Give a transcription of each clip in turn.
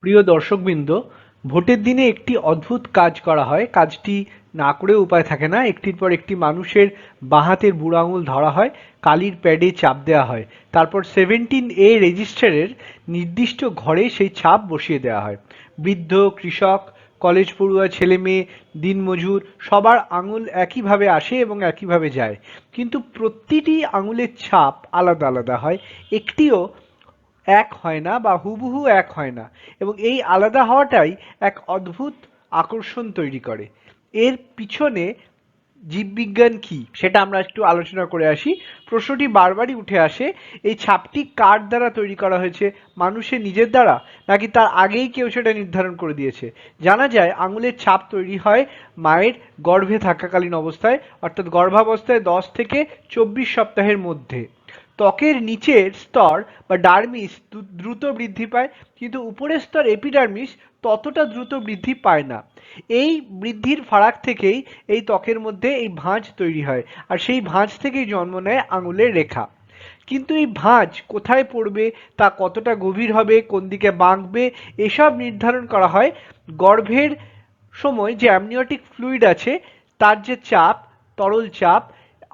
প্রিয় দর্শকবৃন্দ, ভোটের দিনে একটি অদ্ভুত কাজ করা হয়। কাজটি না করেও উপায় থাকে না। একটির পর একটি মানুষের বাঁ হাতের বুড়ো আঙুল ধরা হয়, কালির প্যাডে চাপ দেওয়া হয়, তারপর 17A রেজিস্টারের নির্দিষ্ট ঘরে সেই ছাপ বসিয়ে দেওয়া হয়। বৃদ্ধ, কৃষক, কলেজ পড়ুয়া ছেলে মেয়ে, দিনমজুর সবার আঙুল একইভাবে আসে এবং একইভাবে যায়, কিন্তু প্রতিটি আঙুলের ছাপ আলাদা আলাদা হয়। একটিও এক হয় না বা হুবহু এক হয় না, এবং এই আলাদা হওয়াটাই এক অদ্ভুত আকর্ষণ তৈরি করে। এর পিছনে জীববিজ্ঞান কি সেটা আমরা একটু আলোচনা করে আসি। প্রশ্নটি বারবারই উঠে আসে, এই ছাপটি কার দ্বারা তৈরি করা হয়েছে? মানুষের নিজের দ্বারা, নাকি তার আগেই কেউ সেটা নির্ধারণ করে দিয়েছে? জানা যায় আঙুলের ছাপ তৈরি হয় মায়ের গর্ভে থাকাকালীন অবস্থায়, অর্থাৎ গর্ভাবস্থায় 10 থেকে 24 সপ্তাহের মধ্যে। ত্বকের নিচের স্তর বা ডার্মিস দ্রুত বৃদ্ধি পায়, কিন্তু উপরের স্তর এপিডার্মিস ততটা দ্রুত বৃদ্ধি পায় না। এই বৃদ্ধির ফারাক থেকেই এই ত্বকের মধ্যে এই ভাঁজ তৈরি হয়, আর সেই ভাঁজ থেকেই জন্ম নেয় আঙুলের রেখা। কিন্তু এই ভাঁজ কোথায় পড়বে, তা কতটা গভীর হবে, কোন দিকে বাঁকবে, এসব নির্ধারণ করা হয় গর্ভের সময় যে অ্যামনিওটিক ফ্লুইড আছে তার যে চাপ, তরল চাপ,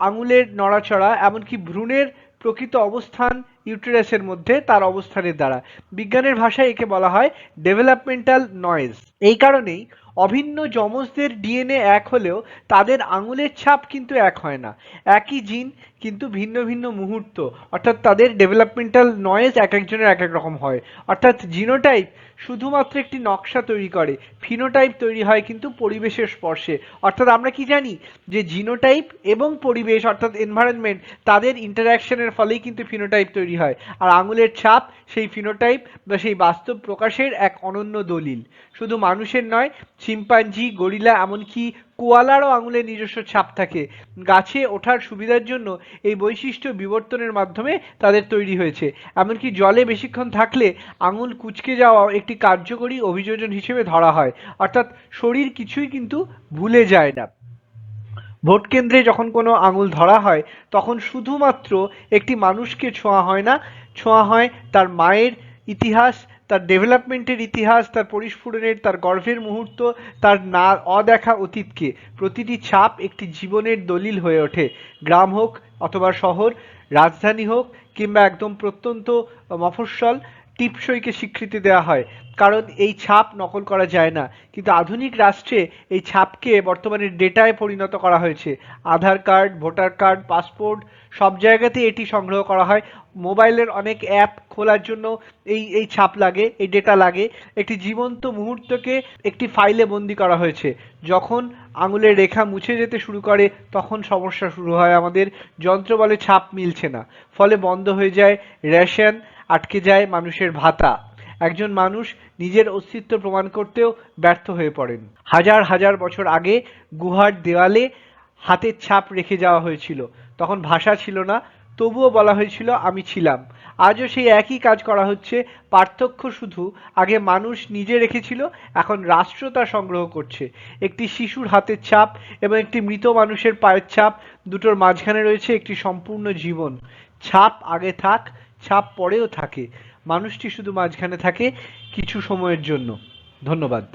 আঙুলের নড়াচড়া, এমনকি ভ্রূণের প্রকৃত অবস্থান ইউটেরাসের মধ্যে তার অবস্থানের দ্বারা। বিজ্ঞানের ভাষায় একে বলা হয় ডেভেলপমেন্টাল নয়েজ। এই কারণেই অভিন্ন যমজদের ডিএনএ এক হলেও তাদের আঙুলের ছাপ কিন্তু এক হয় না। একই জিন, কিন্তু ভিন্ন ভিন্ন মুহূর্ত, অর্থাৎ তাদের ডেভেলপমেন্টাল নয়েজ এক একজনের এক এক রকম হয়। অর্থাৎ জিনোটাইপ শুধুমাত্র একটি নকশা তৈরি করে, ফিনোটাইপ তৈরি হয় কিন্তু পরিবেশের স্পর্শে। অর্থাৎ আমরা কি জানি যে জিনোটাইপ এবং পরিবেশ অর্থাৎ এনভায়রনমেন্ট, তাদের ইন্টারাকশনের ফলেই কিন্তু ফিনোটাইপ তৈরি হয়, আর আঙুলের ছাপ সেই ফিনোটাইপ বা সেই বাস্তব প্রকাশের এক অনন্য দলিল। শুধু মানুষের নয়, শিম্পাঞ্জি, গরিলা, এমনকি কোয়ালারও আঙুলের নিজস্ব ছাপ থাকে। গাছে ওঠার সুবিধার জন্য এই বৈশিষ্ট্য বিবর্তনের মাধ্যমে তাদের তৈরি হয়েছে। এমনকি জলে বেশিক্ষণ থাকলে আঙুল কুঁচকে যাওয়াও একটি কার্যকরী অভিযোজন হিসেবে ধরা হয়। অর্থাৎ শরীর কিছুই কিন্তু ভুলে যায় না। ভোট কেন্দ্রে যখন কোনো আঙুল ধরা হয়, তখন শুধুমাত্র একটি মানুষকে ছোঁয়া হয় না, ছোঁয়া হয় তার মায়ের ইতিহাস, তার ডেভেলপমেন্টের ইতিহাস, তার পরিস্ফুরণের, তার গর্ভের মুহূর্ত, তার না অদেখা অতীতকে। প্রতিটি ছাপ একটি জীবনের দলিল হয়ে ওঠে। গ্রাম হোক অথবা শহর, রাজধানী হোক কিংবা একদম প্রত্যন্ত মফস্বল, টিপসইকে স্বীকৃতি দেওয়া হয়, কারণ এই ছাপ নকল করা যায় না। কিন্তু আধুনিক রাষ্ট্রে এই ছাপকে বর্তমানে ডেটায় পরিণত করা হয়েছে। আধার কার্ড, ভোটার কার্ড, পাসপোর্ট, সব জায়গাতেই এটি সংগ্রহ করা হয়। মোবাইলের অনেক অ্যাপ খোলার জন্য এই ছাপ লাগে, এই ডেটা লাগে। একটি জীবন্ত মুহূর্তকে একটি ফাইলে বন্দি করা হয়েছে। যখন আঙুলের রেখা মুছে যেতে শুরু করে, তখন সমস্যা শুরু হয় আমাদের। যন্ত্র বলে ছাপ মিলছে না, ফলে বন্ধ হয়ে যায় রেশন, আটকে যায় মানুষের ভাতা। একজন মানুষ নিজের অস্তিত্ব প্রমাণ করতেও ব্যর্থ হয়ে পড়েন। হাজার হাজার বছর আগে গুহার দেওয়ালে হাতের ছাপ রেখে যাওয়া হয়েছিল। তখন ভাষা ছিল না, তবুও বলা হয়েছিল আমি ছিলাম। আজও সেই একই কাজ করা হচ্ছে, পার্থক্য শুধু আগে মানুষ নিজে রেখেছিল, এখন রাষ্ট্র তা সংগ্রহ করছে। একটি শিশুর হাতের ছাপ এবং একটি মৃত মানুষের পায়ের ছাপ, দুটোর মাঝখানে রয়েছে একটি সম্পূর্ণ জীবন। ছাপ আগে থাক, ছাপ পরেও থাকে, মানুষটি শুধু মাঝখানে থাকে কিছু সময়ের জন্য। ধন্যবাদ।